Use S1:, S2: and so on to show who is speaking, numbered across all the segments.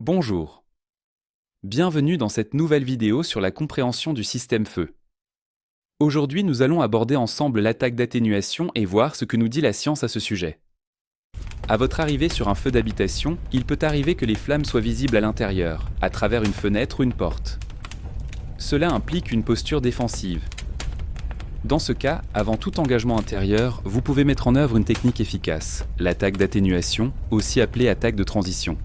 S1: Bonjour. Bienvenue dans cette nouvelle vidéo sur la compréhension du système feu. Aujourd'hui, nous allons aborder ensemble l'attaque d'atténuation et voir ce que nous dit la science à ce sujet. À votre arrivée sur un feu d'habitation, il peut arriver que les flammes soient visibles à l'intérieur, à travers une fenêtre ou une porte. Cela implique une posture défensive. Dans ce cas, avant tout engagement intérieur, vous pouvez mettre en œuvre une technique efficace, l'attaque d'atténuation, aussi appelée attaque de transition.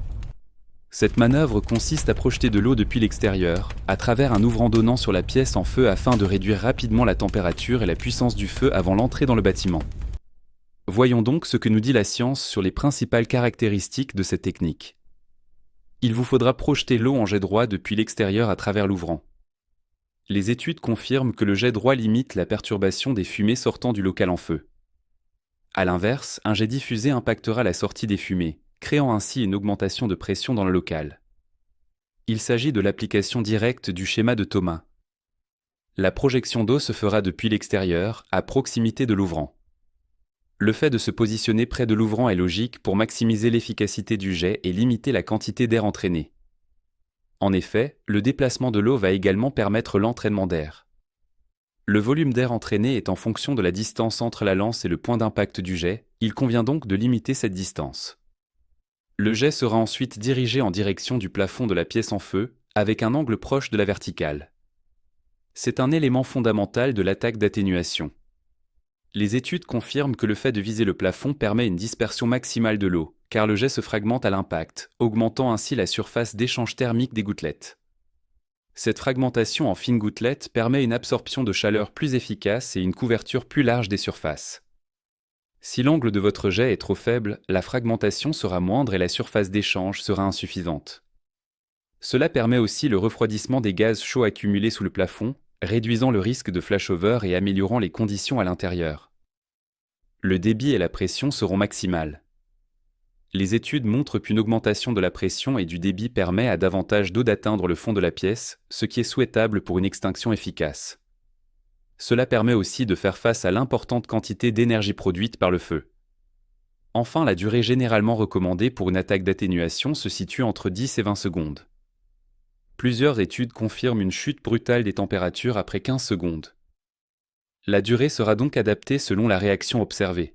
S1: Cette manœuvre consiste à projeter de l'eau depuis l'extérieur, à travers un ouvrant donnant sur la pièce en feu afin de réduire rapidement la température et la puissance du feu avant l'entrée dans le bâtiment. Voyons donc ce que nous dit la science sur les principales caractéristiques de cette technique. Il vous faudra projeter l'eau en jet droit depuis l'extérieur à travers l'ouvrant. Les études confirment que le jet droit limite la perturbation des fumées sortant du local en feu. A l'inverse, un jet diffusé impactera la sortie des fumées, créant ainsi une augmentation de pression dans le local. Il s'agit de l'application directe du schéma de Thomas. La projection d'eau se fera depuis l'extérieur, à proximité de l'ouvrant. Le fait de se positionner près de l'ouvrant est logique pour maximiser l'efficacité du jet et limiter la quantité d'air entraîné. En effet, le déplacement de l'eau va également permettre l'entraînement d'air. Le volume d'air entraîné est en fonction de la distance entre la lance et le point d'impact du jet, il convient donc de limiter cette distance. Le jet sera ensuite dirigé en direction du plafond de la pièce en feu, avec un angle proche de la verticale. C'est un élément fondamental de l'attaque d'atténuation. Les études confirment que le fait de viser le plafond permet une dispersion maximale de l'eau, car le jet se fragmente à l'impact, augmentant ainsi la surface d'échange thermique des gouttelettes. Cette fragmentation en fines gouttelettes permet une absorption de chaleur plus efficace et une couverture plus large des surfaces. Si l'angle de votre jet est trop faible, la fragmentation sera moindre et la surface d'échange sera insuffisante. Cela permet aussi le refroidissement des gaz chauds accumulés sous le plafond, réduisant le risque de flashover et améliorant les conditions à l'intérieur. Le débit et la pression seront maximales. Les études montrent qu'une augmentation de la pression et du débit permet à davantage d'eau d'atteindre le fond de la pièce, ce qui est souhaitable pour une extinction efficace. Cela permet aussi de faire face à l'importante quantité d'énergie produite par le feu. Enfin, la durée généralement recommandée pour une attaque d'atténuation se situe entre 10 et 20 secondes. Plusieurs études confirment une chute brutale des températures après 15 secondes. La durée sera donc adaptée selon la réaction observée.